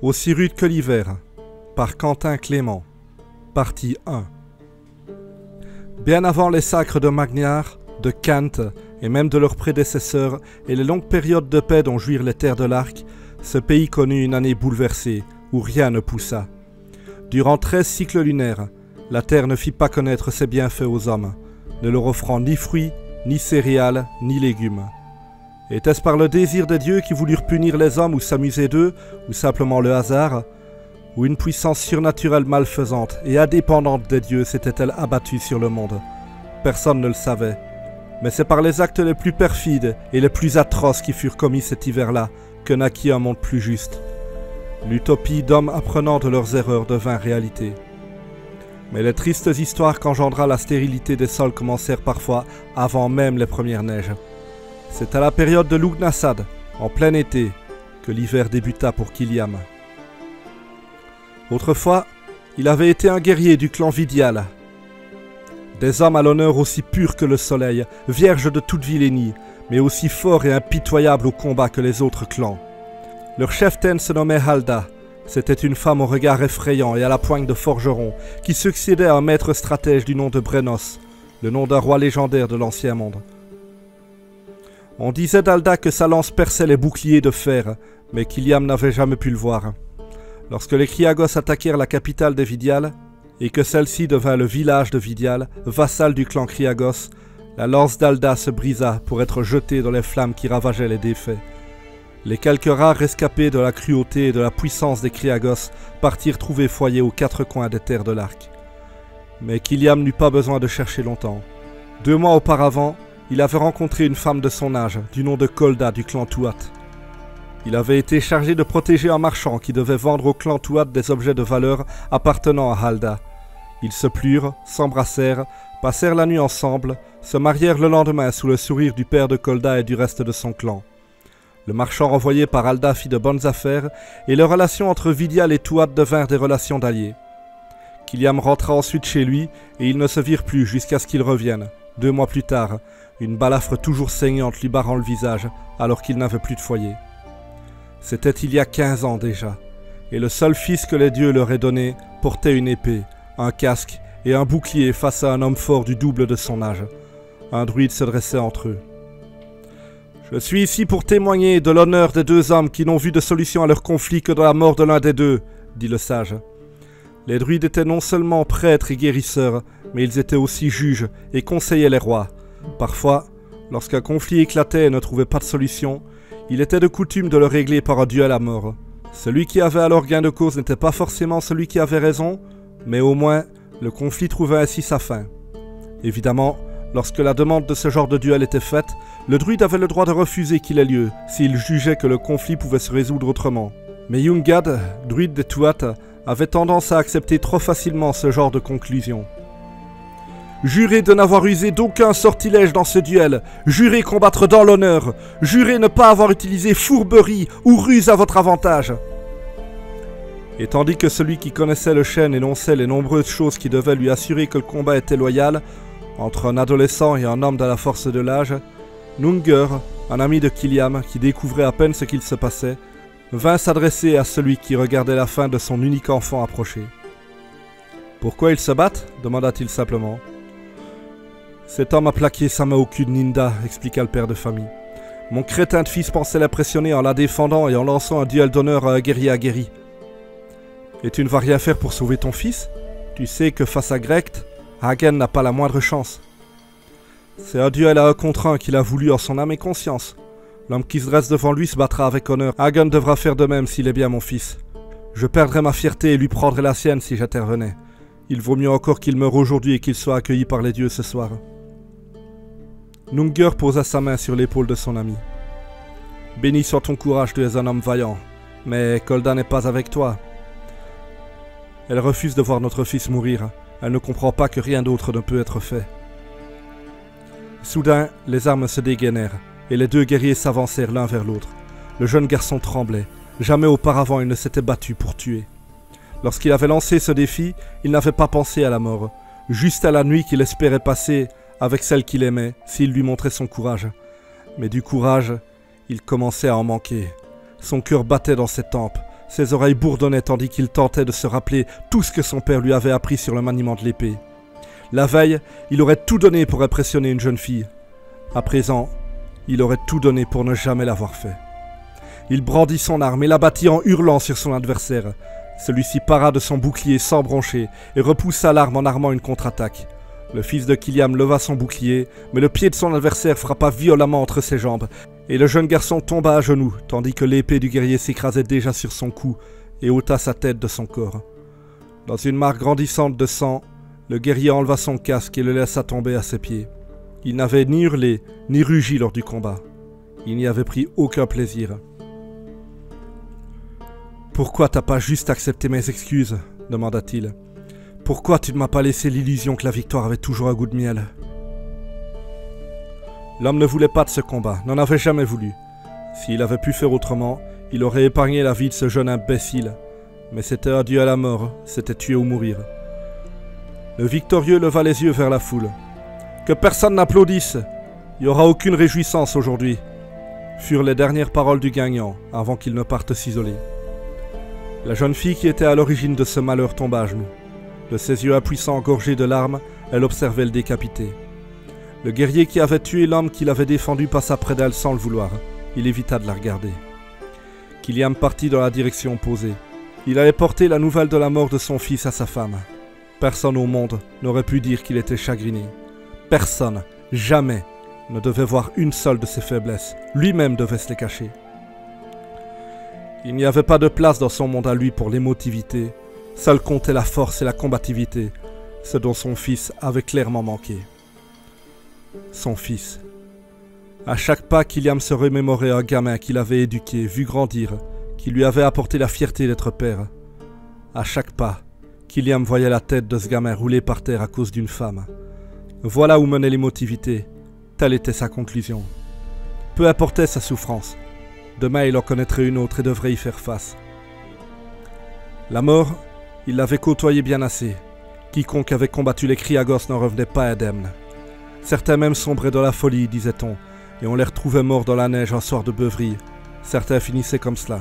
Aussi rude que l'hiver, par Quentin Clément, partie 1. Bien avant les sacres de Magnard, de Kant et même de leurs prédécesseurs et les longues périodes de paix dont jouirent les terres de l'Arc, ce pays connut une année bouleversée, où rien ne poussa. Durant 13 cycles lunaires, la terre ne fit pas connaître ses bienfaits aux hommes, ne leur offrant ni fruits, ni céréales, ni légumes. Était-ce par le désir des dieux qui voulurent punir les hommes ou s'amuser d'eux, ou simplement le hasard, ou une puissance surnaturelle malfaisante et indépendante des dieux s'était-elle abattue sur le monde? Personne ne le savait. Mais c'est par les actes les plus perfides et les plus atroces qui furent commis cet hiver-là que naquit un monde plus juste. L'utopie d'hommes apprenant de leurs erreurs devint réalité. Mais les tristes histoires qu'engendra la stérilité des sols commencèrent parfois avant même les premières neiges. C'est à la période de Lughnasadh, en plein été, que l'hiver débuta pour Kiliam. Autrefois, il avait été un guerrier du clan Vidyal. Des hommes à l'honneur aussi purs que le soleil, vierges de toute vilénie, mais aussi forts et impitoyables au combat que les autres clans. Leur cheftaine se nommait Halda. C'était une femme au regard effrayant et à la poigne de forgeron, qui succédait à un maître stratège du nom de Brenos, le nom d'un roi légendaire de l'Ancien Monde. On disait d'Halda que sa lance perçait les boucliers de fer, mais Kiliam n'avait jamais pu le voir. Lorsque les Kriagos attaquèrent la capitale des Vidyal, et que celle-ci devint le village de Vidyal, vassal du clan Kriagos, la lance d'Halda se brisa pour être jetée dans les flammes qui ravageaient les défaits. Les quelques rares rescapés de la cruauté et de la puissance des Kriagos partirent trouver foyer aux quatre coins des terres de l'Arc. Mais Kiliam n'eut pas besoin de chercher longtemps. 2 mois auparavant, il avait rencontré une femme de son âge, du nom de Kolda du clan Tuat. Il avait été chargé de protéger un marchand qui devait vendre au clan Tuat des objets de valeur appartenant à Halda. Ils se plurent, s'embrassèrent, passèrent la nuit ensemble, se marièrent le lendemain sous le sourire du père de Kolda et du reste de son clan. Le marchand renvoyé par Halda fit de bonnes affaires et les relations entre Vidyal et Tuat devinrent des relations d'alliés. Kiliam rentra ensuite chez lui et ils ne se virent plus jusqu'à ce qu'il revienne, 2 mois plus tard, une balafre toujours saignante lui barrant le visage alors qu'il n'avait plus de foyer. C'était il y a 15 ans déjà, et le seul fils que les dieux leur aient donné portait une épée, un casque et un bouclier face à un homme fort du double de son âge. Un druide se dressait entre eux. « Je suis ici pour témoigner de l'honneur des 2 hommes qui n'ont vu de solution à leur conflit que dans la mort de l'un des 2, dit le sage. Les druides étaient non seulement prêtres et guérisseurs, mais ils étaient aussi juges et conseillaient les rois. Parfois, lorsqu'un conflit éclatait et ne trouvait pas de solution, il était de coutume de le régler par un duel à mort. Celui qui avait alors gain de cause n'était pas forcément celui qui avait raison, mais au moins, le conflit trouvait ainsi sa fin. Évidemment, lorsque la demande de ce genre de duel était faite, le druide avait le droit de refuser qu'il ait lieu, s'il jugeait que le conflit pouvait se résoudre autrement. Mais Yungad, druide des Tuat, avait tendance à accepter trop facilement ce genre de conclusion. Jurez de n'avoir usé d'aucun sortilège dans ce duel, jurez combattre dans l'honneur, jurez ne pas avoir utilisé fourberie ou ruse à votre avantage. Et tandis que celui qui connaissait le chêne énonçait les nombreuses choses qui devaient lui assurer que le combat était loyal, entre un adolescent et un homme de la force de l'âge, Nunger, un ami de Kiliam qui découvrait à peine ce qu'il se passait, vint s'adresser à celui qui regardait la fin de son unique enfant approcher. « Pourquoi ils se battent » demanda-t-il simplement. « Cet homme a plaqué sa main au cul de Ninda, expliqua le père de famille. Mon crétin de fils pensait l'impressionner en la défendant et en lançant un duel d'honneur à un guerrier aguerri. Et tu ne vas rien faire pour sauver ton fils? Tu sais que face à Grecht, Hagen n'a pas la moindre chance. C'est un duel à 1 contre 1 qu'il a voulu en son âme et conscience. L'homme qui se dresse devant lui se battra avec honneur. Hagen devra faire de même s'il est bien mon fils. Je perdrai ma fierté et lui prendrai la sienne si j'intervenais. Il vaut mieux encore qu'il meure aujourd'hui et qu'il soit accueilli par les dieux ce soir. » Nunger posa sa main sur l'épaule de son ami. « Béni soit ton courage, tu es un homme vaillant. Mais Kolda n'est pas avec toi. Elle refuse de voir notre fils mourir. Elle ne comprend pas que rien d'autre ne peut être fait. » Soudain, les armes se dégainèrent, et les 2 guerriers s'avancèrent l'un vers l'autre. Le jeune garçon tremblait. Jamais auparavant il ne s'était battu pour tuer. Lorsqu'il avait lancé ce défi, il n'avait pas pensé à la mort, juste à la nuit qu'il espérait passer avec celle qu'il aimait, s'il lui montrait son courage. Mais du courage, il commençait à en manquer. Son cœur battait dans ses tempes, Ses oreilles bourdonnaient tandis qu'il tentait de se rappeler tout ce que son père lui avait appris sur le maniement de l'épée. La veille, il aurait tout donné pour impressionner une jeune fille. À présent, il aurait tout donné pour ne jamais l'avoir fait. Il brandit son arme et l'abattit en hurlant sur son adversaire. Celui-ci para de son bouclier sans broncher et repoussa l'arme en armant une contre-attaque. Le fils de Kiliam leva son bouclier, mais le pied de son adversaire frappa violemment entre ses jambes, et le jeune garçon tomba à genoux, tandis que l'épée du guerrier s'écrasait déjà sur son cou et ôta sa tête de son corps. Dans une mare grandissante de sang, le guerrier enleva son casque et le laissa tomber à ses pieds. Il n'avait ni hurlé, ni rugi lors du combat. Il n'y avait pris aucun plaisir. « Pourquoi t'as pas juste accepté mes excuses ?» demanda-t-il. « Pourquoi tu ne m'as pas laissé l'illusion que la victoire avait toujours un goût de miel ?» L'homme ne voulait pas de ce combat, n'en avait jamais voulu. S'il avait pu faire autrement, il aurait épargné la vie de ce jeune imbécile. Mais c'était adieu à la mort, c'était tuer ou mourir. Le victorieux leva les yeux vers la foule. « Que personne n'applaudisse! Il n'y aura aucune réjouissance aujourd'hui !» furent les dernières paroles du gagnant, avant qu'il ne parte s'isoler. La jeune fille qui était à l'origine de ce malheur tomba à genoux. De ses yeux impuissants gorgés de larmes, elle observait le décapité. Le guerrier qui avait tué l'homme qui l'avait défendu passa près d'elle sans le vouloir. Il évita de la regarder. Kiliam partit dans la direction opposée. Il allait porter la nouvelle de la mort de son fils à sa femme. Personne au monde n'aurait pu dire qu'il était chagriné. Personne, jamais, ne devait voir une seule de ses faiblesses. Lui-même devait se les cacher. Il n'y avait pas de place dans son monde à lui pour l'émotivité. Seul comptait la force et la combativité, ce dont son fils avait clairement manqué. Son fils. À chaque pas, Kiliam se remémorait un gamin qu'il avait éduqué, vu grandir, qui lui avait apporté la fierté d'être père. À chaque pas, Kiliam voyait la tête de ce gamin rouler par terre à cause d'une femme. Voilà où menait l'émotivité. Telle était sa conclusion. Peu importait sa souffrance. Demain, il en connaîtrait une autre et devrait y faire face. La mort, il l'avait côtoyée bien assez. Quiconque avait combattu les Kriagos n'en revenait pas indemne. Certains même sombraient dans la folie, disait-on, et on les retrouvait morts dans la neige un soir de beuverie. Certains finissaient comme cela.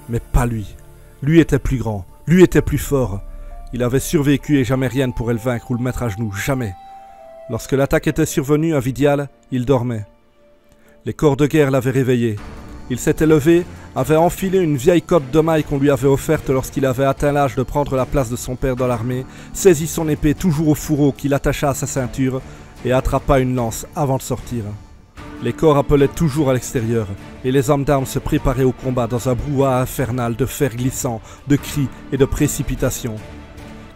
Mais pas lui. Lui était plus grand, lui était plus fort. Il avait survécu et jamais rien ne pourrait le vaincre ou le mettre à genoux, jamais. Lorsque l'attaque était survenue à Vidial, il dormait. Les corps de guerre l'avaient réveillé. Il s'était levé, avait enfilé une vieille cotte de maille qu'on lui avait offerte lorsqu'il avait atteint l'âge de prendre la place de son père dans l'armée, saisit son épée toujours au fourreau qu'il attacha à sa ceinture et attrapa une lance avant de sortir. Les corps appelaient toujours à l'extérieur, et les hommes d'armes se préparaient au combat dans un brouhaha infernal de fer glissant, de cris et de précipitations.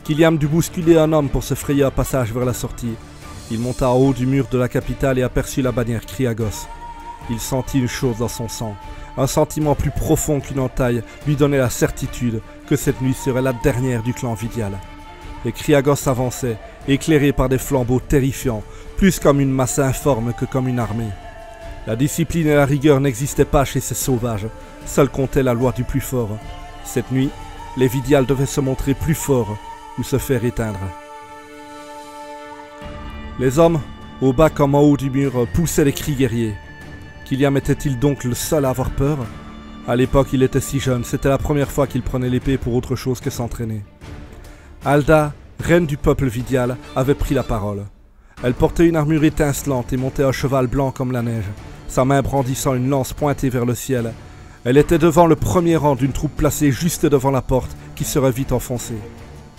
Kiliam dut bousculer un homme pour se frayer un passage vers la sortie. Il monta en haut du mur de la capitale et aperçut la bannière Kriagos. Il sentit une chose dans son sang. Un sentiment plus profond qu'une entaille lui donnait la certitude que cette nuit serait la dernière du clan Vidial. Les Kriagos avançaient, éclairés par des flambeaux terrifiants, plus comme une masse informe que comme une armée. La discipline et la rigueur n'existaient pas chez ces sauvages, seule comptait la loi du plus fort. Cette nuit, les Vidial devaient se montrer plus forts ou se faire éteindre. Les hommes, au bas comme en haut du mur, poussaient les cris guerriers. Kiliam était-il donc le seul à avoir peur? À l'époque, il était si jeune, c'était la première fois qu'il prenait l'épée pour autre chose que s'entraîner. Alda, reine du peuple Vidial, avait pris la parole. Elle portait une armure étincelante et montait un cheval blanc comme la neige, sa main brandissant une lance pointée vers le ciel. Elle était devant le premier rang d'une troupe placée juste devant la porte, qui serait vite enfoncée.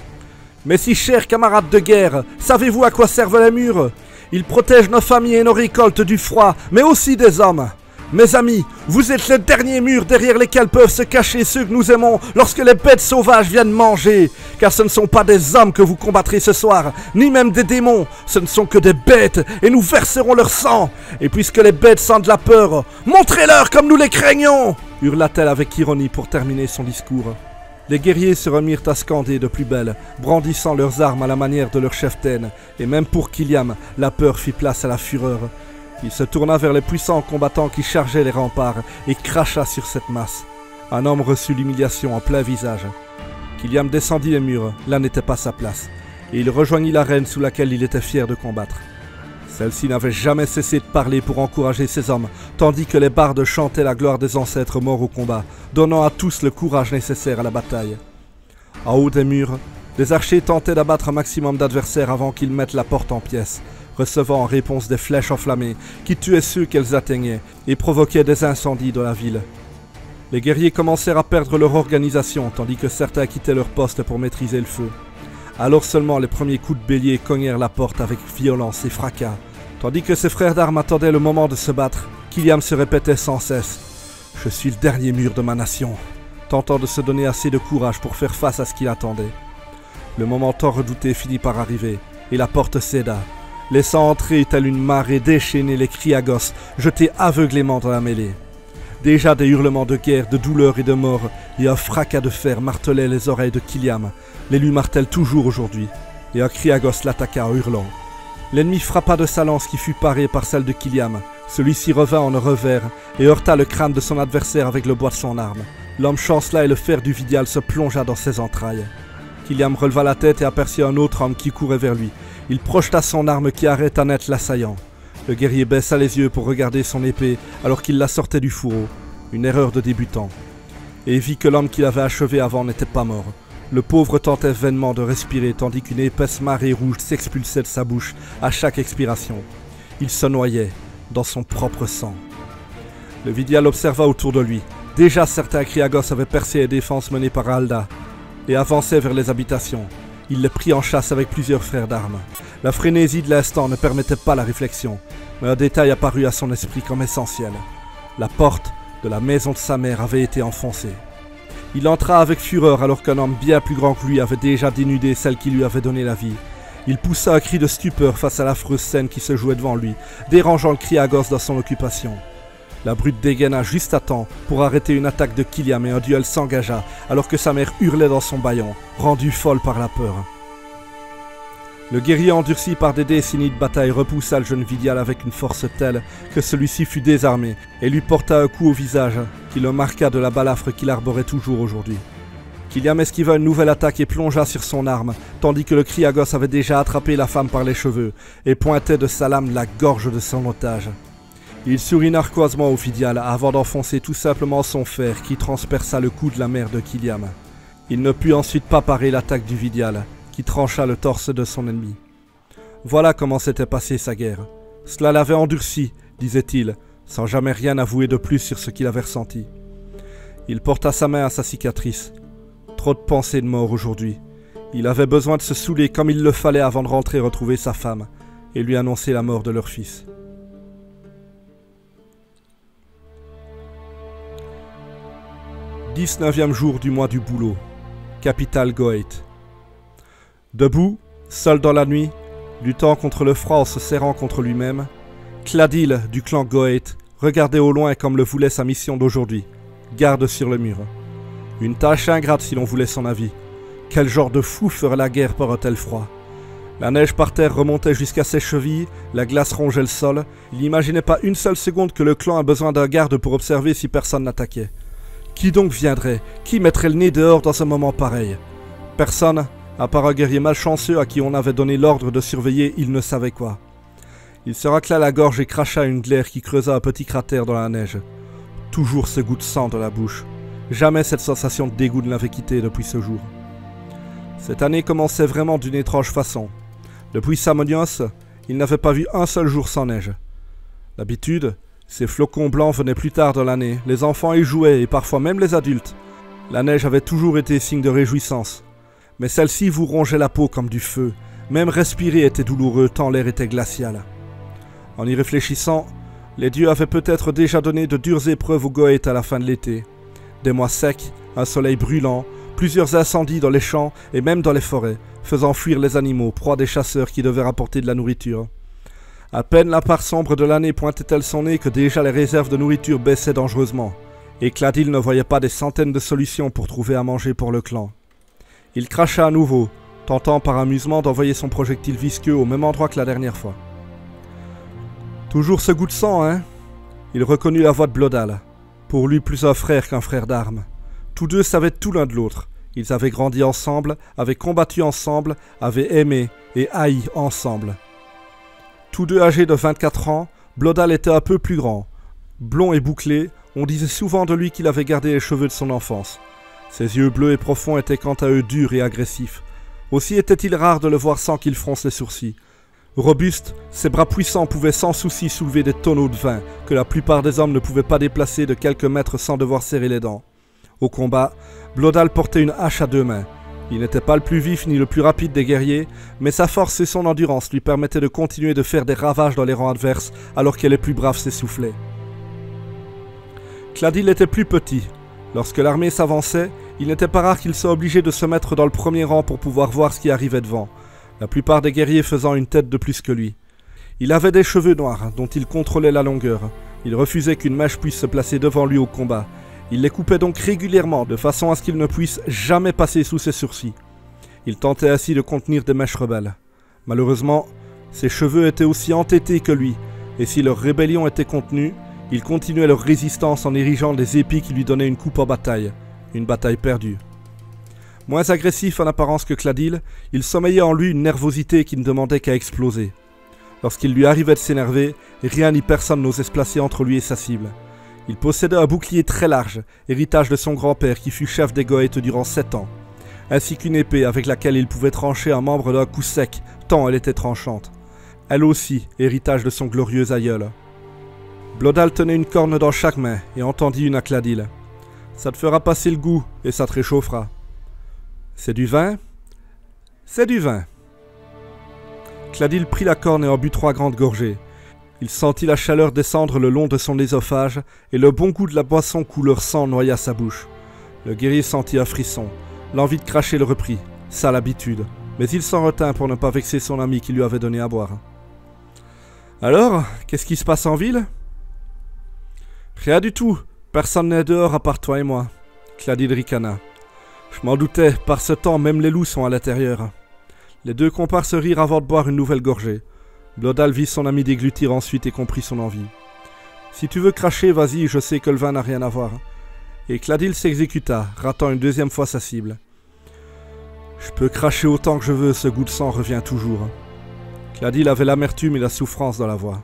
« Mes si chers camarades de guerre, savez-vous à quoi servent les murs ? Ils protègent nos familles et nos récoltes du froid, mais aussi des hommes. Mes amis, vous êtes les derniers murs derrière lesquels peuvent se cacher ceux que nous aimons lorsque les bêtes sauvages viennent manger. Car ce ne sont pas des hommes que vous combattrez ce soir, ni même des démons. Ce ne sont que des bêtes, et nous verserons leur sang. Et puisque les bêtes sentent la peur, montrez-leur comme nous les craignons !» hurla-t-elle avec ironie pour terminer son discours. Les guerriers se remirent à scander de plus belle, brandissant leurs armes à la manière de leur cheftaine, et même pour Kiliam, la peur fit place à la fureur. Il se tourna vers les puissants combattants qui chargeaient les remparts et cracha sur cette masse. Un homme reçut l'humiliation en plein visage. Kiliam descendit les murs, là n'était pas sa place, et il rejoignit l'arène sous laquelle il était fier de combattre. Celle-ci n'avait jamais cessé de parler pour encourager ses hommes, tandis que les bardes chantaient la gloire des ancêtres morts au combat, donnant à tous le courage nécessaire à la bataille. En haut des murs, les archers tentaient d'abattre un maximum d'adversaires avant qu'ils mettent la porte en pièces, recevant en réponse des flèches enflammées qui tuaient ceux qu'elles atteignaient et provoquaient des incendies dans la ville. Les guerriers commencèrent à perdre leur organisation, tandis que certains quittaient leur poste pour maîtriser le feu. Alors seulement les premiers coups de bélier cognèrent la porte avec violence et fracas. Tandis que ses frères d'armes attendaient le moment de se battre, Kyliam se répétait sans cesse « Je suis le dernier mur de ma nation », tentant de se donner assez de courage pour faire face à ce qu'il attendait. Le moment tant redouté finit par arriver, et la porte céda, laissant entrer telle une marée déchaînée les Kriagos, jetés aveuglément dans la mêlée. Déjà des hurlements de guerre, de douleur et de mort, et un fracas de fer martelait les oreilles de Kyliam. Les lui martèlent toujours aujourd'hui, et un Kriagos l'attaqua en hurlant. L'ennemi frappa de sa lance qui fut parée par celle de Kyliam. Celui-ci revint en un revers et heurta le crâne de son adversaire avec le bois de son arme. L'homme chancela et le fer du Vidial se plongea dans ses entrailles. Kyliam releva la tête et aperçut un autre homme qui courait vers lui. Il projeta son arme qui arrêta net l'assaillant. Le guerrier baissa les yeux pour regarder son épée alors qu'il la sortait du fourreau. Une erreur de débutant. Et vit que l'homme qui l'avait achevé avant n'était pas mort. Le pauvre tentait vainement de respirer tandis qu'une épaisse marée rouge s'expulsait de sa bouche à chaque expiration. Il se noyait dans son propre sang. Le Vidial observa autour de lui. Déjà certains Kriagos avaient percé les défenses menées par Alda et avançaient vers les habitations. Il les prit en chasse avec plusieurs frères d'armes. La frénésie de l'instant ne permettait pas la réflexion, mais un détail apparut à son esprit comme essentiel. La porte de la maison de sa mère avait été enfoncée. Il entra avec fureur alors qu'un homme bien plus grand que lui avait déjà dénudé celle qui lui avait donné la vie. Il poussa un cri de stupeur face à l'affreuse scène qui se jouait devant lui, dérangeant le Kriagos dans son occupation. La brute dégaina juste à temps pour arrêter une attaque de Kyliam et un duel s'engagea alors que sa mère hurlait dans son bâillon, rendue folle par la peur. Le guerrier endurci par des décennies de bataille repoussa le jeune Vidial avec une force telle que celui-ci fut désarmé et lui porta un coup au visage qui le marqua de la balafre qu'il arborait toujours aujourd'hui. Kyliam esquiva une nouvelle attaque et plongea sur son arme, tandis que le Kriagos avait déjà attrapé la femme par les cheveux et pointait de sa lame la gorge de son otage. Il sourit narquoisement au Vidial avant d'enfoncer tout simplement son fer qui transperça le cou de la mère de Kyliam. Il ne put ensuite pas parer l'attaque du Vidial, qui trancha le torse de son ennemi. Voilà comment s'était passée sa guerre. Cela l'avait endurci, disait-il, sans jamais rien avouer de plus sur ce qu'il avait ressenti. Il porta sa main à sa cicatrice. Trop de pensées de mort aujourd'hui. Il avait besoin de se saouler comme il le fallait avant de rentrer retrouver sa femme et lui annoncer la mort de leur fils. « 19e jour du mois du Bouleau, capitale Goeth. Debout, seul dans la nuit, luttant contre le froid en se serrant contre lui-même, Cladil du clan Goeth regardait au loin comme le voulait sa mission d'aujourd'hui, garde sur le mur. Une tâche ingrate si l'on voulait son avis. Quel genre de fou ferait la guerre par un tel froid? La neige par terre remontait jusqu'à ses chevilles, la glace rongeait le sol. Il n'imaginait pas une seule seconde que le clan a besoin d'un garde pour observer si personne n'attaquait. Qui donc viendrait? Qui mettrait le nez dehors dans un moment pareil? Personne, à part un guerrier malchanceux à qui on avait donné l'ordre de surveiller il ne savait quoi. Il se racla la gorge et cracha une glaire qui creusa un petit cratère dans la neige. Toujours ce goût de sang dans la bouche. Jamais cette sensation de dégoût ne l'avait quitté depuis ce jour. Cette année commençait vraiment d'une étrange façon. Depuis Samonios, il n'avait pas vu un seul jour sans neige. D'habitude, ces flocons blancs venaient plus tard dans l'année, les enfants y jouaient et parfois même les adultes. La neige avait toujours été signe de réjouissance. Mais celle-ci vous rongeait la peau comme du feu. Même respirer était douloureux tant l'air était glacial. En y réfléchissant, les dieux avaient peut-être déjà donné de dures épreuves aux Goeth à la fin de l'été. Des mois secs, un soleil brûlant, plusieurs incendies dans les champs et même dans les forêts, faisant fuir les animaux, proie des chasseurs qui devaient rapporter de la nourriture. À peine la part sombre de l'année pointait-elle son nez que déjà les réserves de nourriture baissaient dangereusement. Et Cladil ne voyait pas des centaines de solutions pour trouver à manger pour le clan. Il cracha à nouveau, tentant par amusement d'envoyer son projectile visqueux au même endroit que la dernière fois. Toujours ce goût de sang, hein? Il reconnut la voix de Blodal. Pour lui, plus un frère qu'un frère d'armes. Tous deux savaient tout l'un de l'autre. Ils avaient grandi ensemble, avaient combattu ensemble, avaient aimé et haï ensemble. Tous deux âgés de 24 ans, Blodal était un peu plus grand. Blond et bouclé, on disait souvent de lui qu'il avait gardé les cheveux de son enfance. Ses yeux bleus et profonds étaient quant à eux durs et agressifs. Aussi était-il rare de le voir sans qu'il fronce les sourcils. Robuste, ses bras puissants pouvaient sans souci soulever des tonneaux de vin que la plupart des hommes ne pouvaient pas déplacer de quelques mètres sans devoir serrer les dents. Au combat, Blodal portait une hache à deux mains. Il n'était pas le plus vif ni le plus rapide des guerriers, mais sa force et son endurance lui permettaient de continuer de faire des ravages dans les rangs adverses alors que les plus braves s'essoufflaient. Cladil était plus petit. Lorsque l'armée s'avançait, il n'était pas rare qu'il soit obligé de se mettre dans le premier rang pour pouvoir voir ce qui arrivait devant, la plupart des guerriers faisant une tête de plus que lui. Il avait des cheveux noirs dont il contrôlait la longueur. Il refusait qu'une mèche puisse se placer devant lui au combat. Il les coupait donc régulièrement de façon à ce qu'ils ne puissent jamais passer sous ses sourcils. Il tentait ainsi de contenir des mèches rebelles. Malheureusement, ses cheveux étaient aussi entêtés que lui, et si leur rébellion était contenue, ils continuaient leur résistance en érigeant des épis qui lui donnaient une coupe en bataille. Une bataille perdue. Moins agressif en apparence que Cladil, il sommeillait en lui une nervosité qui ne demandait qu'à exploser. Lorsqu'il lui arrivait de s'énerver, rien ni personne n'osait se placer entre lui et sa cible. Il possédait un bouclier très large, héritage de son grand-père qui fut chef des Goëtes durant 7 ans, ainsi qu'une épée avec laquelle il pouvait trancher un membre d'un coup sec, tant elle était tranchante. Elle aussi, héritage de son glorieux aïeul. Blodal tenait une corne dans chaque main et entendit une à Cladil. « Ça te fera passer le goût et ça te réchauffera. »« C'est du vin ?»« C'est du vin. » Cladil prit la corne et en but 3 grandes gorgées. Il sentit la chaleur descendre le long de son œsophage et le bon goût de la boisson couleur sang noya sa bouche. Le guerrier sentit un frisson. L'envie de cracher le reprit. Ça l'habitude. Mais il s'en retint pour ne pas vexer son ami qui lui avait donné à boire. « Alors, qu'est-ce qui se passe en ville ?»« Rien du tout. Personne n'est dehors à part toi et moi. » Cladil ricana. « Je m'en doutais, par ce temps même les loups sont à l'intérieur. » Les deux compères se rirent avant de boire une nouvelle gorgée. Blodal vit son ami déglutir ensuite et comprit son envie. « Si tu veux cracher, vas-y, je sais que le vin n'a rien à voir. » Et Cladil s'exécuta, ratant une deuxième fois sa cible. « Je peux cracher autant que je veux, ce goût de sang revient toujours. » Cladil avait l'amertume et la souffrance dans la voix.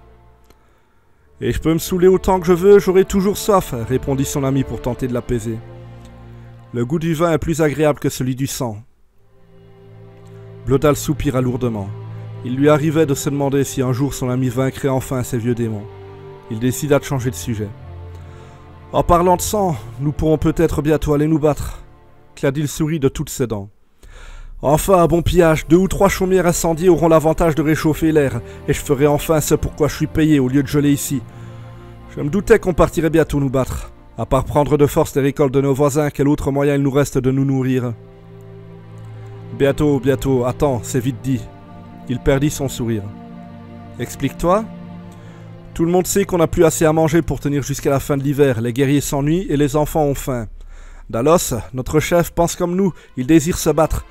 « Et je peux me saouler autant que je veux, j'aurai toujours soif, » répondit son ami pour tenter de l'apaiser. « Le goût du vin est plus agréable que celui du sang. » Blodal soupira lourdement. Il lui arrivait de se demander si un jour son ami vaincrait enfin ses vieux démons. Il décida de changer de sujet. « En parlant de sang, nous pourrons peut-être bientôt aller nous battre. » Cladil sourit de toutes ses dents. « Enfin un bon pillage, 2 ou 3 chaumières incendiées auront l'avantage de réchauffer l'air, et je ferai enfin ce pourquoi je suis payé au lieu de geler ici. Je me doutais qu'on partirait bientôt nous battre. À part prendre de force les récoltes de nos voisins, quel autre moyen il nous reste de nous nourrir ? » Bientôt, bientôt, attends, c'est vite dit. Il perdit son sourire. « Explique-toi. Tout le monde sait qu'on n'a plus assez à manger pour tenir jusqu'à la fin de l'hiver, les guerriers s'ennuient et les enfants ont faim. Dalos, notre chef, pense comme nous, il désire se battre.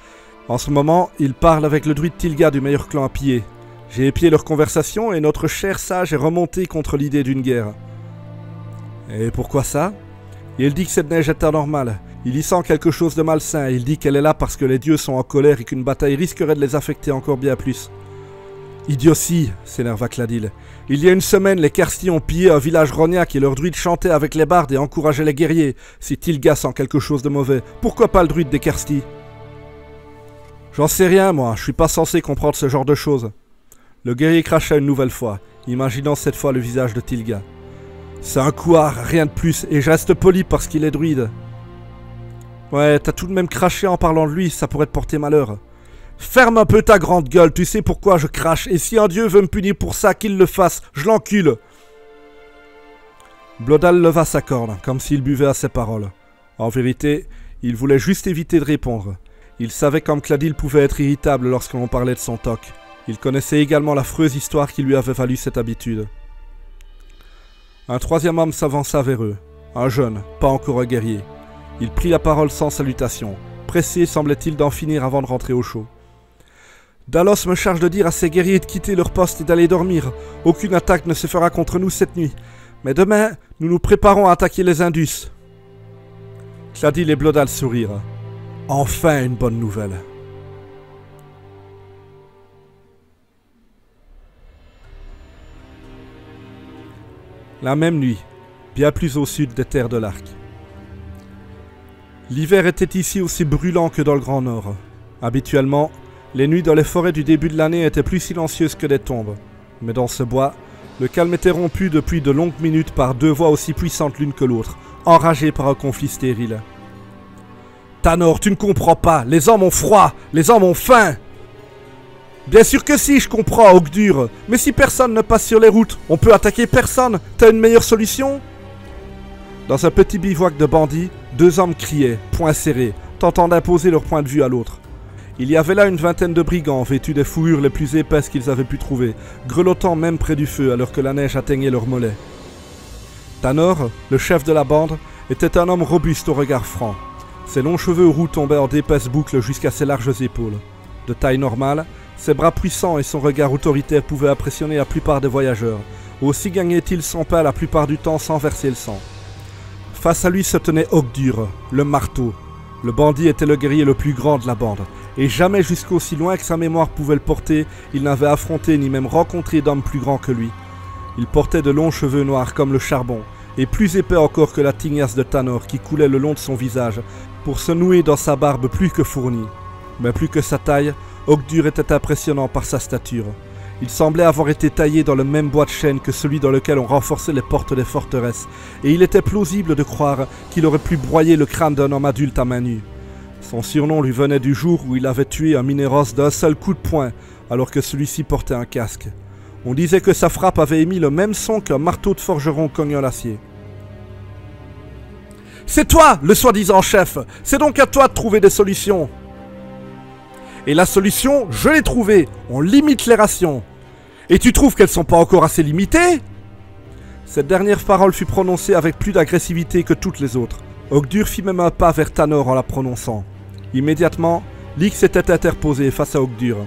En ce moment, il parle avec le druide Tilga du meilleur clan à piller. J'ai épié leur conversation et notre cher sage est remonté contre l'idée d'une guerre. » « Et pourquoi ça ? Il dit que cette neige est anormale. Il y sent quelque chose de malsain. Il dit qu'elle est là parce que les dieux sont en colère et qu'une bataille risquerait de les affecter encore bien plus. »« Idiotie !» s'énerva Cladil. « Il y a une semaine, les Karsti ont pillé un village rognac et leur druide chantait avec les bardes et encourageait les guerriers. Si Tilga sent quelque chose de mauvais, pourquoi pas le druide des Karsti ? » « J'en sais rien, moi. Je suis pas censé comprendre ce genre de choses. » Le guerrier cracha une nouvelle fois, imaginant cette fois le visage de Tilga. « C'est un couard, rien de plus, et je reste poli parce qu'il est druide. » « Ouais, t'as tout de même craché en parlant de lui, ça pourrait te porter malheur. »« Ferme un peu ta grande gueule, tu sais pourquoi je crache, et si un dieu veut me punir pour ça, qu'il le fasse, je l'encule. » Blodal leva sa corne, comme s'il buvait à ses paroles. En vérité, il voulait juste éviter de répondre. Il savait comme Cladil pouvait être irritable lorsque l'on parlait de son toc. Il connaissait également l'affreuse histoire qui lui avait valu cette habitude. Un troisième homme s'avança vers eux. Un jeune, pas encore un guerrier. Il prit la parole sans salutation. Pressé semblait-il d'en finir avant de rentrer au chaud. « Dalos me charge de dire à ses guerriers de quitter leur poste et d'aller dormir. Aucune attaque ne se fera contre nous cette nuit. Mais demain, nous nous préparons à attaquer les Indus. » Cladil et Blodal sourirent. Enfin une bonne nouvelle. La même nuit, bien plus au sud des terres de l'Arc. L'hiver était ici aussi brûlant que dans le Grand Nord. Habituellement, les nuits dans les forêts du début de l'année étaient plus silencieuses que des tombes. Mais dans ce bois, le calme était rompu depuis de longues minutes par deux voix aussi puissantes l'une que l'autre, enragées par un conflit stérile. « Tanor, tu ne comprends pas, les hommes ont froid, les hommes ont faim !»« Bien sûr que si, je comprends, Ogdur, mais si personne ne passe sur les routes, on peut attaquer personne, t'as une meilleure solution ?» Dans un petit bivouac de bandits, deux hommes criaient, poings serrés, tentant d'imposer leur point de vue à l'autre. Il y avait là une vingtaine de brigands vêtus des fourrures les plus épaisses qu'ils avaient pu trouver, grelottant même près du feu alors que la neige atteignait leurs mollets. Tanor, le chef de la bande, était un homme robuste au regard franc. Ses longs cheveux roux tombaient en d'épaisses boucles jusqu'à ses larges épaules. De taille normale, ses bras puissants et son regard autoritaire pouvaient impressionner la plupart des voyageurs. Aussi gagnait-il son pain la plupart du temps sans verser le sang. Face à lui se tenait Ogdur, le marteau. Le bandit était le guerrier le plus grand de la bande, et jamais jusqu'aussi loin que sa mémoire pouvait le porter, il n'avait affronté ni même rencontré d'homme plus grand que lui. Il portait de longs cheveux noirs comme le charbon, et plus épais encore que la tignasse de Tanor qui coulait le long de son visage, pour se nouer dans sa barbe plus que fournie. Mais plus que sa taille, Ogdur était impressionnant par sa stature. Il semblait avoir été taillé dans le même bois de chêne que celui dans lequel on renforçait les portes des forteresses, et il était plausible de croire qu'il aurait pu broyer le crâne d'un homme adulte à main nue. Son surnom lui venait du jour où il avait tué un minéros d'un seul coup de poing, alors que celui-ci portait un casque. On disait que sa frappe avait émis le même son qu'un marteau de forgeron cognant l'acier. « C'est toi, le soi-disant chef! C'est donc à toi de trouver des solutions !»« Et la solution, je l'ai trouvée! On limite les rations !»« Et tu trouves qu'elles sont pas encore assez limitées ?» Cette dernière parole fut prononcée avec plus d'agressivité que toutes les autres. Ogdur fit même un pas vers Tanor en la prononçant. Immédiatement, Lik s'était interposé face à Ogdur.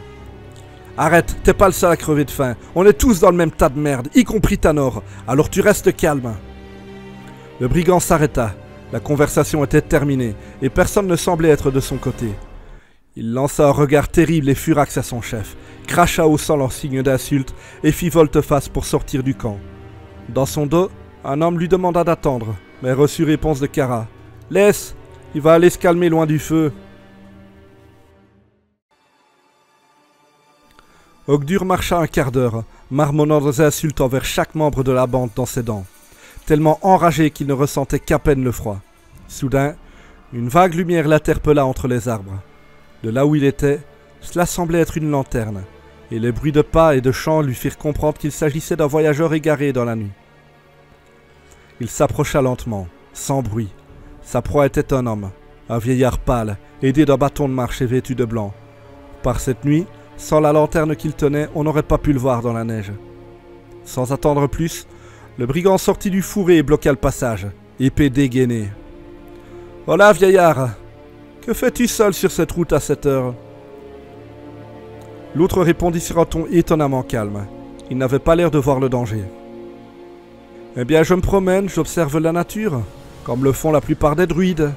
« Arrête, t'es pas le seul à crever de faim. On est tous dans le même tas de merde, y compris Tanor. Alors tu restes calme. » Le brigand s'arrêta. La conversation était terminée, et personne ne semblait être de son côté. Il lança un regard terrible et furax à son chef, cracha au sol en signe d'insulte, et fit volte-face pour sortir du camp. Dans son dos, un homme lui demanda d'attendre, mais reçut réponse de Kara. « Laisse, il va aller se calmer loin du feu. » Ogdur marcha un quart d'heure, marmonnant des insultes envers chaque membre de la bande dans ses dents, tellement enragé qu'il ne ressentait qu'à peine le froid. Soudain, une vague lumière l'interpella entre les arbres. De là où il était, cela semblait être une lanterne, et les bruits de pas et de chants lui firent comprendre qu'il s'agissait d'un voyageur égaré dans la nuit. Il s'approcha lentement, sans bruit. Sa proie était un homme, un vieillard pâle, aidé d'un bâton de marche et vêtu de blanc. Par cette nuit, sans la lanterne qu'il tenait, on n'aurait pas pu le voir dans la neige. Sans attendre plus, le brigand sortit du fourré et bloqua le passage, épée dégainée. « Voilà, vieillard, que fais-tu seul sur cette route à cette heure ?» L'autre répondit sur un ton étonnamment calme. Il n'avait pas l'air de voir le danger. « Eh bien, je me promène, j'observe la nature, comme le font la plupart des druides. »«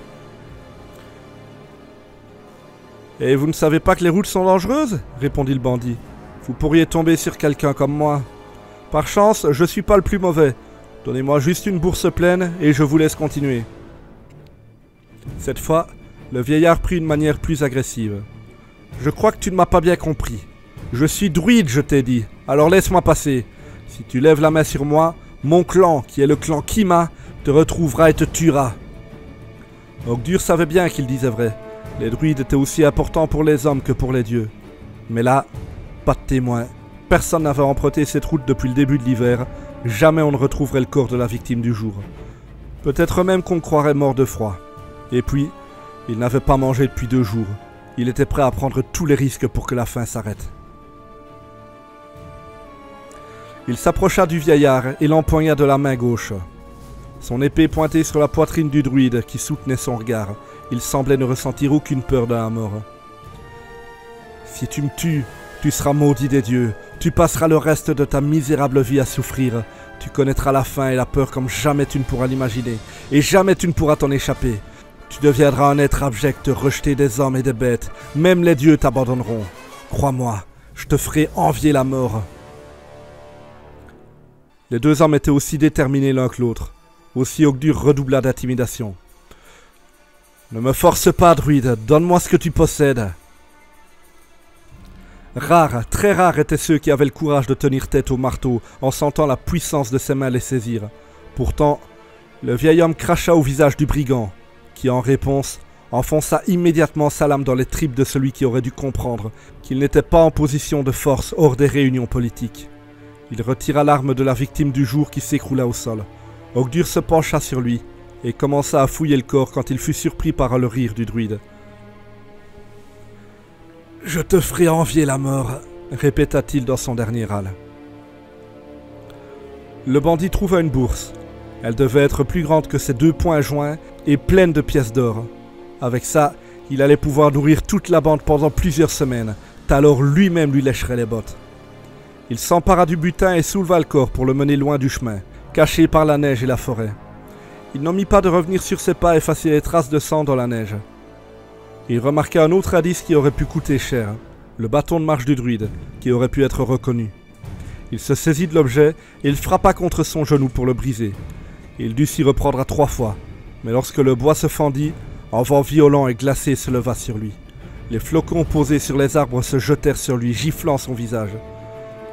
Et vous ne savez pas que les routes sont dangereuses ?» répondit le bandit. « Vous pourriez tomber sur quelqu'un comme moi. Par chance, je suis pas le plus mauvais. Donnez-moi juste une bourse pleine et je vous laisse continuer. » Cette fois, le vieillard prit une manière plus agressive. « Je crois que tu ne m'as pas bien compris. Je suis druide, je t'ai dit, alors laisse-moi passer. Si tu lèves la main sur moi, mon clan, qui est le clan Kima, te retrouvera et te tuera. » Ogdur savait bien qu'il disait vrai. Les druides étaient aussi importants pour les hommes que pour les dieux. Mais là, pas de témoin. Personne n'avait emprunté cette route depuis le début de l'hiver. Jamais on ne retrouverait le corps de la victime du jour. Peut-être même qu'on croirait mort de froid. Et puis, il n'avait pas mangé depuis 2 jours. Il était prêt à prendre tous les risques pour que la faim s'arrête. Il s'approcha du vieillard et l'empoigna de la main gauche. Son épée pointée sur la poitrine du druide qui soutenait son regard. Il semblait ne ressentir aucune peur de la mort. « Si tu me tues, tu seras maudit des dieux. Tu passeras le reste de ta misérable vie à souffrir. Tu connaîtras la faim et la peur comme jamais tu ne pourras l'imaginer. Et jamais tu ne pourras t'en échapper. Tu deviendras un être abject, rejeté des hommes et des bêtes. Même les dieux t'abandonneront. Crois-moi, je te ferai envier la mort. » Les deux hommes étaient aussi déterminés l'un que l'autre. Aussi Ogdur redoubla d'intimidation. « Ne me force pas, druide, donne-moi ce que tu possèdes. » Rares, très rares étaient ceux qui avaient le courage de tenir tête au marteau en sentant la puissance de ses mains les saisir. Pourtant, le vieil homme cracha au visage du brigand, qui en réponse enfonça immédiatement sa lame dans les tripes de celui qui aurait dû comprendre qu'il n'était pas en position de force hors des réunions politiques. Il retira l'arme de la victime du jour qui s'écroula au sol. Ogdur se pencha sur lui et commença à fouiller le corps quand il fut surpris par le rire du druide. « Je te ferai envier la mort, » répéta-t-il dans son dernier râle. Le bandit trouva une bourse. Elle devait être plus grande que ses 2 poings joints et pleine de pièces d'or. Avec ça, il allait pouvoir nourrir toute la bande pendant plusieurs semaines. Talor lui-même lui lécherait les bottes. Il s'empara du butin et souleva le corps pour le mener loin du chemin, caché par la neige et la forêt. Il n'omit pas de revenir sur ses pas et effacer les traces de sang dans la neige. Il remarqua un autre indice qui aurait pu coûter cher, le bâton de marche du druide, qui aurait pu être reconnu. Il se saisit de l'objet et il frappa contre son genou pour le briser. Il dut s'y reprendre à 3 fois, mais lorsque le bois se fendit, un vent violent et glacé se leva sur lui. Les flocons posés sur les arbres se jetèrent sur lui, giflant son visage.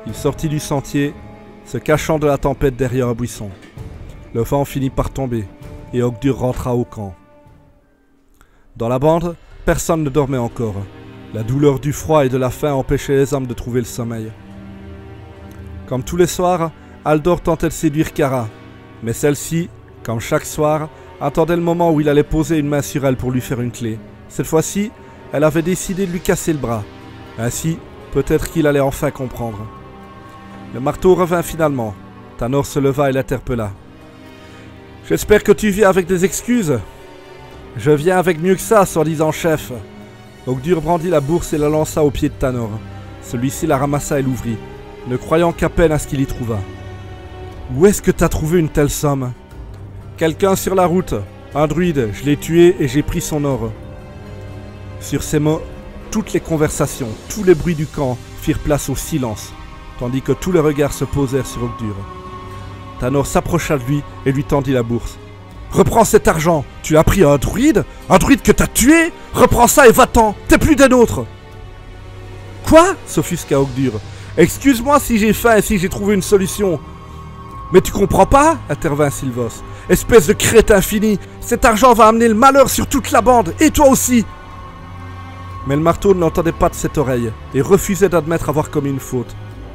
Il sortit du sentier, se cachant de la tempête derrière un buisson. Le vent finit par tomber, et Ogdur rentra au camp. Dans la bande, personne ne dormait encore. La douleur du froid et de la faim empêchait les hommes de trouver le sommeil. Comme tous les soirs, Aldor tentait de séduire Kara, mais celle-ci, comme chaque soir, attendait le moment où il allait poser une main sur elle pour lui faire une clé. Cette fois-ci, elle avait décidé de lui casser le bras. Ainsi, peut-être qu'il allait enfin comprendre. Le marteau revint finalement. Tanor se leva et l'interpella. « J'espère que tu viens avec des excuses. »« Je viens avec mieux que ça, soi-disant chef. » Ogdur brandit la bourse et la lança aux pieds de Tanor. Celui-ci la ramassa et l'ouvrit, ne croyant qu'à peine à ce qu'il y trouva. « Où est-ce que t'as trouvé une telle somme ?»« Quelqu'un sur la route. Un druide. Je l'ai tué et j'ai pris son or. » Sur ces mots, toutes les conversations, tous les bruits du camp firent place au silence, tandis que tous les regards se posèrent sur Ogdur. Tanor s'approcha de lui et lui tendit la bourse. « Reprends cet argent. Tu l'as pris à un druide que t'as tué? Reprends ça et va-t'en. T'es plus des nôtres. »« Quoi ?» s'offusqua Ogdur. « Excuse-moi si j'ai faim et si j'ai trouvé une solution. »« Mais tu comprends pas ?» intervint Sylvos. « Espèce de crétin fini. Cet argent va amener le malheur sur toute la bande, et toi aussi. » Mais le marteau ne l'entendait pas de cette oreille et refusait d'admettre avoir commis une faute.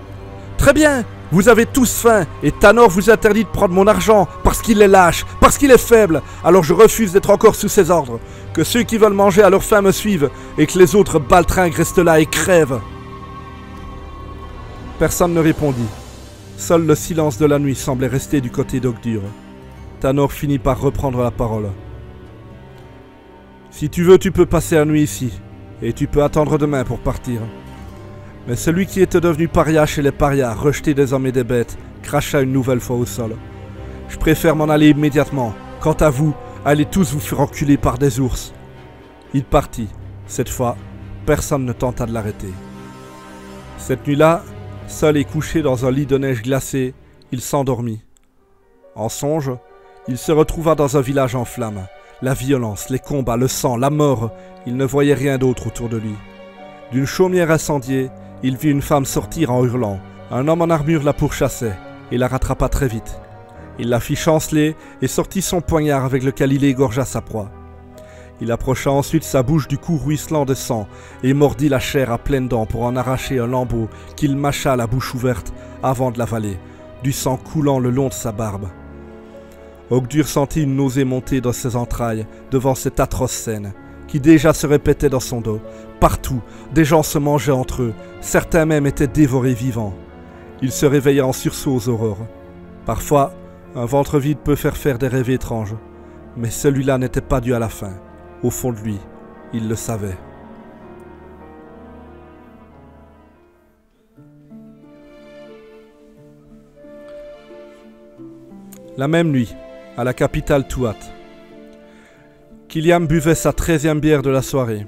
« Très bien, vous avez tous faim et Tanor vous interdit de prendre mon argent parce qu'il est lâche, parce qu'il est faible. Alors je refuse d'être encore sous ses ordres. Que ceux qui veulent manger à leur faim me suivent et que les autres baltringues restent là et crèvent. » Personne ne répondit. Seul le silence de la nuit semblait rester du côté d'Ogdur. Tanor finit par reprendre la parole. « Si tu veux, tu peux passer la nuit ici. Et tu peux attendre demain pour partir. » Mais celui qui était devenu paria chez les parias, rejeté des hommes et des bêtes, cracha une nouvelle fois au sol. « Je préfère m'en aller immédiatement. Quant à vous, allez tous vous faire enculer par des ours. » Il partit. Cette fois, personne ne tenta de l'arrêter. Cette nuit-là, seul et couché dans un lit de neige glacée, il s'endormit. En songe, il se retrouva dans un village en flammes. La violence, les combats, le sang, la mort, il ne voyait rien d'autre autour de lui. D'une chaumière incendiée, il vit une femme sortir en hurlant. Un homme en armure la pourchassait et la rattrapa très vite. Il la fit chanceler et sortit son poignard avec lequel il égorgea sa proie. Il approcha ensuite sa bouche du cou ruisselant de sang et mordit la chair à pleines dents pour en arracher un lambeau qu'il mâcha la bouche ouverte avant de l'avaler, du sang coulant le long de sa barbe. Ogdur sentit une nausée monter dans ses entrailles devant cette atroce scène, qui déjà se répétait dans son dos. Partout, des gens se mangeaient entre eux, certains même étaient dévorés vivants. Il se réveilla en sursaut aux aurores. Parfois, un ventre vide peut faire des rêves étranges, mais celui-là n'était pas dû à la faim. Au fond de lui, il le savait. La même nuit, à la capitale Tuat, Kiliam buvait sa 13e bière de la soirée.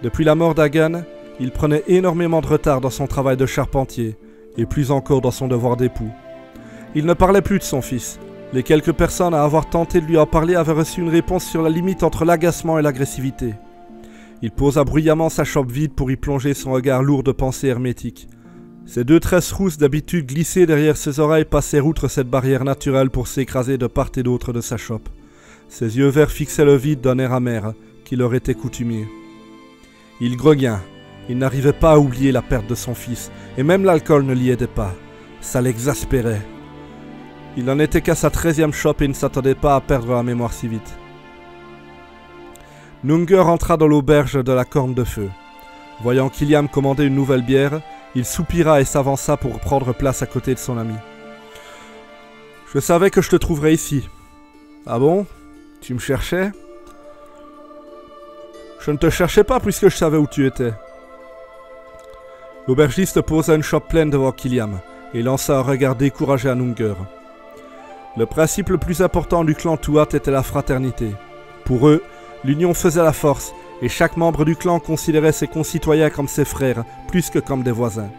Depuis la mort d'Hagan, il prenait énormément de retard dans son travail de charpentier, et plus encore dans son devoir d'époux. Il ne parlait plus de son fils. Les quelques personnes à avoir tenté de lui en parler avaient reçu une réponse sur la limite entre l'agacement et l'agressivité. Il posa bruyamment sa chope vide pour y plonger son regard lourd de pensées hermétiques. Ses deux tresses rousses d'habitude glissées derrière ses oreilles passèrent outre cette barrière naturelle pour s'écraser de part et d'autre de sa chope. Ses yeux verts fixaient le vide d'un air amer, qui leur était coutumier. Il grogna. Il n'arrivait pas à oublier la perte de son fils, et même l'alcool ne l'y aidait pas. Ça l'exaspérait. Il n'en était qu'à sa 13e chope et ne s'attendait pas à perdre la mémoire si vite. Nunger entra dans l'auberge de la Corne de Feu. Voyant Killiam commander une nouvelle bière, il soupira et s'avança pour prendre place à côté de son ami. « Je savais que je te trouverais ici. »« Ah bon? Tu me cherchais ?»« Je ne te cherchais pas puisque je savais où tu étais. » L'aubergiste posa une chope pleine devant Killiam et lança un regard découragé à Nunger. Le principe le plus important du clan Tuat était la fraternité. Pour eux, l'union faisait la force, et chaque membre du clan considérait ses concitoyens comme ses frères, plus que comme des voisins.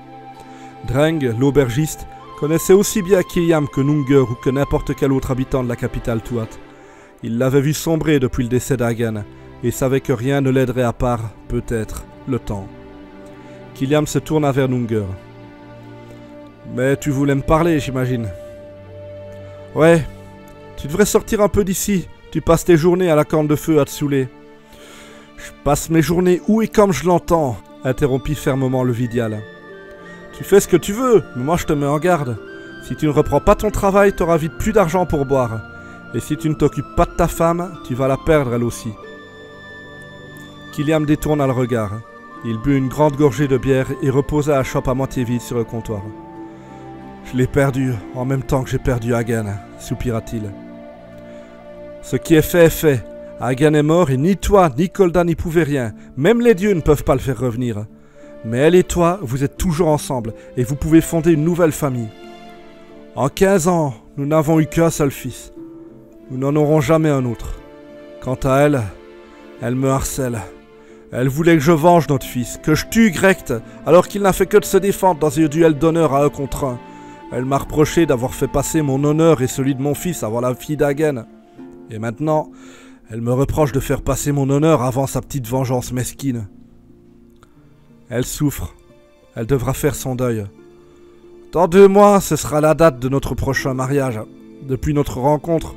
Dreng, l'aubergiste, connaissait aussi bien Killiam que Nunger ou que n'importe quel autre habitant de la capitale Tuat. Il l'avait vu sombrer depuis le décès d'Hagen, et savait que rien ne l'aiderait à part, peut-être, le temps. Killiam se tourna vers Nunger. « Mais tu voulais me parler, j'imagine. »« Ouais, tu devrais sortir un peu d'ici. Tu passes tes journées à la Corne de Feu à te saouler. »« Je passe mes journées où et comme je l'entends, » interrompit fermement le Vidial. « Tu fais ce que tu veux, mais moi je te mets en garde. Si tu ne reprends pas ton travail, t'auras vite plus d'argent pour boire. Et si tu ne t'occupes pas de ta femme, tu vas la perdre elle aussi. » Killiam détourna le regard. Il but une grande gorgée de bière et reposa la chope à moitié vide sur le comptoir. « Je l'ai perdu, en même temps que j'ai perdu Hagen, » soupira-t-il. « Ce qui est fait. Hagen est mort et ni toi, ni Kolda n'y pouvaient rien. Même les dieux ne peuvent pas le faire revenir. Mais elle et toi, vous êtes toujours ensemble et vous pouvez fonder une nouvelle famille. En 15 ans, nous n'avons eu qu'un seul fils. Nous n'en aurons jamais un autre. Quant à elle, elle me harcèle. Elle voulait que je venge notre fils, que je tue Grecht, alors qu'il n'a fait que de se défendre dans un duel d'honneur à 1 contre 1. Elle m'a reproché d'avoir fait passer mon honneur et celui de mon fils avant la fille d'Hagen. Et maintenant, elle me reproche de faire passer mon honneur avant sa petite vengeance mesquine. Elle souffre. Elle devra faire son deuil. Dans 2 mois, ce sera la date de notre prochain mariage. Depuis notre rencontre,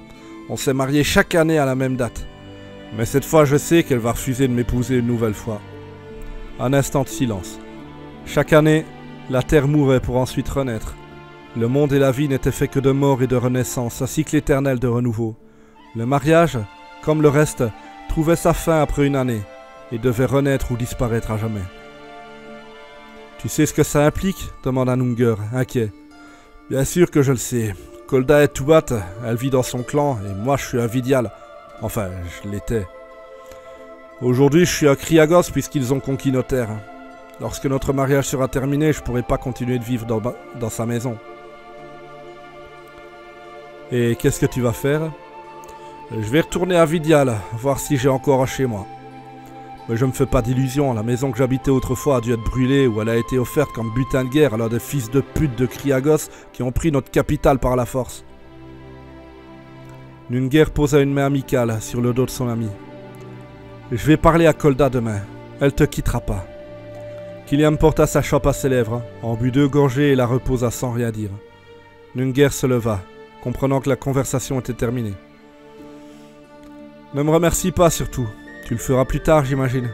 on s'est mariés chaque année à la même date. Mais cette fois, je sais qu'elle va refuser de m'épouser une nouvelle fois. Un instant de silence. Chaque année, la terre mourait pour ensuite renaître. Le monde et la vie n'étaient faits que de mort et de renaissance, ainsi que l'éternel de renouveau. Le mariage, comme le reste, trouvait sa fin après une année, et devait renaître ou disparaître à jamais. « Tu sais ce que ça implique ?» demanda Nunger, inquiet. « Bien sûr que je le sais. Kolda est Tuat, elle vit dans son clan, et moi je suis un Vidial. Enfin, je l'étais. Aujourd'hui, je suis à Kriagos puisqu'ils ont conquis nos terres. Lorsque notre mariage sera terminé, je pourrai pas continuer de vivre dans sa maison. » « Et qu'est-ce que tu vas faire ? » « Je vais retourner à Vidial, voir si j'ai encore un chez moi. Mais je me fais pas d'illusions, la maison que j'habitais autrefois a dû être brûlée ou elle a été offerte comme butin de guerre à l'un des fils de pute de Kriagos qui ont pris notre capitale par la force. » Nunger posa une main amicale sur le dos de son ami. « Je vais parler à Kolda demain, elle te quittera pas. » Killiam porta sa chope à ses lèvres, en but 2 gorgées et la reposa sans rien dire. Nunger se leva, comprenant que la conversation était terminée. « Ne me remercie pas surtout, tu le feras plus tard j'imagine. »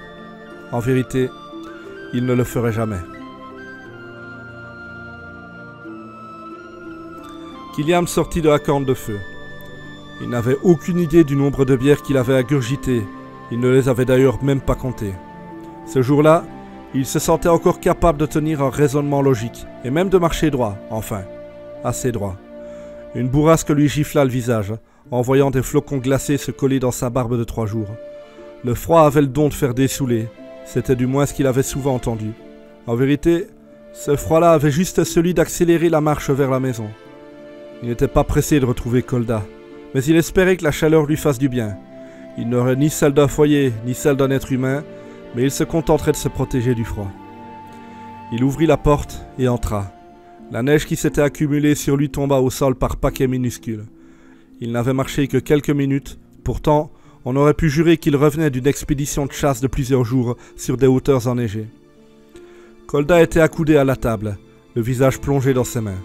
En vérité, il ne le ferait jamais. Killiam sortit de la Corne de Feu. Il n'avait aucune idée du nombre de bières qu'il avait ingurgitées, il ne les avait d'ailleurs même pas comptées. Ce jour-là, il se sentait encore capable de tenir un raisonnement logique, et même de marcher droit, enfin, assez droit. Une bourrasque lui gifla le visage, en voyant des flocons glacés se coller dans sa barbe de 3 jours. Le froid avait le don de faire dessouler, c'était du moins ce qu'il avait souvent entendu. En vérité, ce froid-là avait juste celui d'accélérer la marche vers la maison. Il n'était pas pressé de retrouver Kolda, mais il espérait que la chaleur lui fasse du bien. Il n'aurait ni celle d'un foyer, ni celle d'un être humain, mais il se contenterait de se protéger du froid. Il ouvrit la porte et entra. La neige qui s'était accumulée sur lui tomba au sol par paquets minuscules. Il n'avait marché que quelques minutes, pourtant, on aurait pu jurer qu'il revenait d'une expédition de chasse de plusieurs jours sur des hauteurs enneigées. Kolda était accoudée à la table, le visage plongé dans ses mains.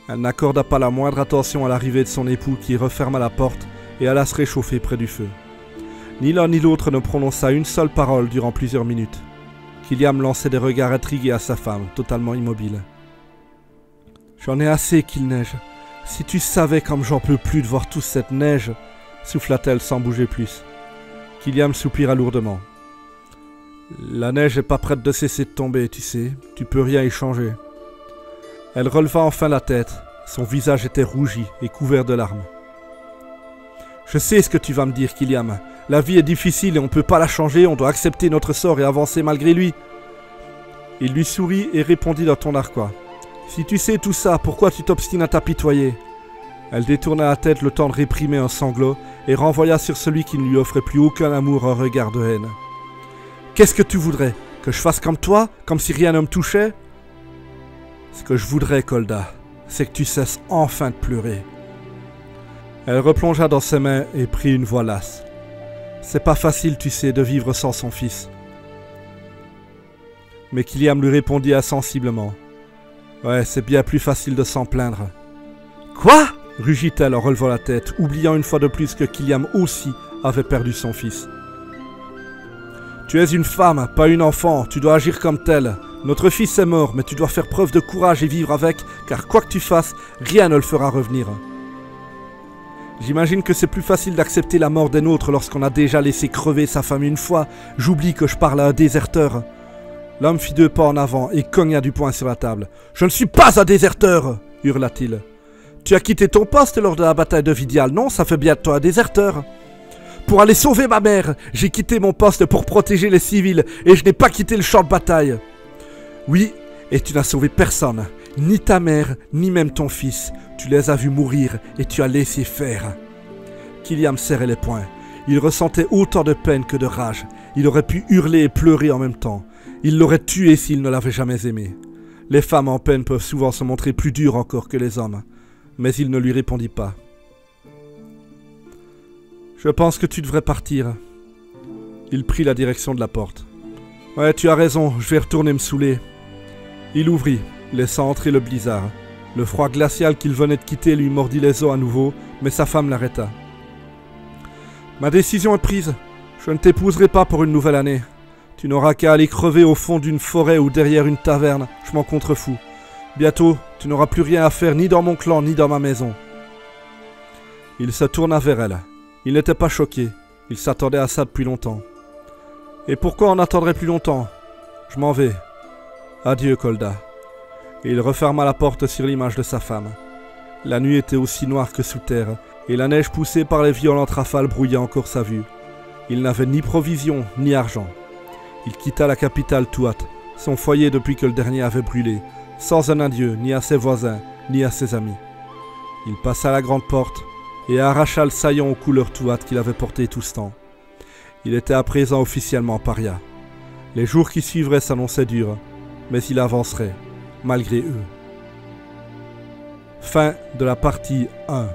Elle n'accorda pas la moindre attention à l'arrivée de son époux qui referma la porte et alla se réchauffer près du feu. Ni l'un ni l'autre ne prononça une seule parole durant plusieurs minutes. Killiam lançait des regards intrigués à sa femme, totalement immobile. « J'en ai assez qu'il neige. Si tu savais comme j'en peux plus de voir toute cette neige, souffla-t-elle sans bouger plus. Killiam soupira lourdement. La neige est pas prête de cesser de tomber, tu sais. Tu peux rien y changer. Elle releva enfin la tête. Son visage était rougi et couvert de larmes. Je sais ce que tu vas me dire, Killiam. La vie est difficile et on peut pas la changer, on doit accepter notre sort et avancer malgré lui. Il lui sourit et répondit d'un ton narquois. Si tu sais tout ça, pourquoi tu t'obstines à t'apitoyer? Elle détourna la tête le temps de réprimer un sanglot et renvoya sur celui qui ne lui offrait plus aucun amour un regard de haine. Qu'est-ce que tu voudrais? Que je fasse comme toi? Comme si rien ne me touchait? Ce que je voudrais, Kolda, c'est que tu cesses enfin de pleurer. Elle replongea dans ses mains et prit une voix lasse. C'est pas facile, tu sais, de vivre sans son fils. Mais Killiam lui répondit insensiblement. Ouais, c'est bien plus facile de s'en plaindre. Quoi? Rugit-elle en relevant la tête, oubliant une fois de plus que Killiam aussi avait perdu son fils. Tu es une femme, pas une enfant, tu dois agir comme telle. Notre fils est mort, mais tu dois faire preuve de courage et vivre avec, car quoi que tu fasses, rien ne le fera revenir. J'imagine que c'est plus facile d'accepter la mort des nôtres lorsqu'on a déjà laissé crever sa femme une fois. J'oublie que je parle à un déserteur. L'homme fit 2 pas en avant et cogna du poing sur la table. « Je ne suis pas un déserteur !» hurla-t-il. « Tu as quitté ton poste lors de la bataille de Vidial, non? Ça fait bien de toi un déserteur. » Pour aller sauver ma mère, j'ai quitté mon poste pour protéger les civils et je n'ai pas quitté le champ de bataille. Oui, et tu n'as sauvé personne, ni ta mère, ni même ton fils. Tu les as vus mourir et tu as laissé faire. Killiam serrait les poings. Il ressentait autant de peine que de rage. Il aurait pu hurler et pleurer en même temps. Il l'aurait tué s'il ne l'avait jamais aimé. Les femmes en peine peuvent souvent se montrer plus dures encore que les hommes. Mais il ne lui répondit pas. « Je pense que tu devrais partir. » Il prit la direction de la porte. « Ouais, tu as raison, je vais retourner me saouler. » Il ouvrit, laissant entrer le blizzard. Le froid glacial qu'il venait de quitter lui mordit les os à nouveau, mais sa femme l'arrêta. « Ma décision est prise. Je ne t'épouserai pas pour une nouvelle année. Tu n'auras qu'à aller crever au fond d'une forêt ou derrière une taverne, je m'en contrefous. Bientôt, tu n'auras plus rien à faire ni dans mon clan ni dans ma maison. » Il se tourna vers elle. Il n'était pas choqué. Il s'attendait à ça depuis longtemps. « Et pourquoi on attendrait plus longtemps? Je m'en vais. Adieu, Kolda. » Et il referma la porte sur l'image de sa femme. La nuit était aussi noire que sous terre, et la neige poussée par les violentes rafales brouillait encore sa vue. Il n'avait ni provisions, ni argent. Il quitta la capitale Tuat, son foyer depuis que le dernier avait brûlé, sans un adieu ni à ses voisins, ni à ses amis. Il passa la grande porte et arracha le saillon aux couleurs Tuat qu'il avait porté tout ce temps. Il était à présent officiellement paria. Les jours qui suivraient s'annonçaient durs, mais il avancerait, malgré eux. Fin de la partie 1.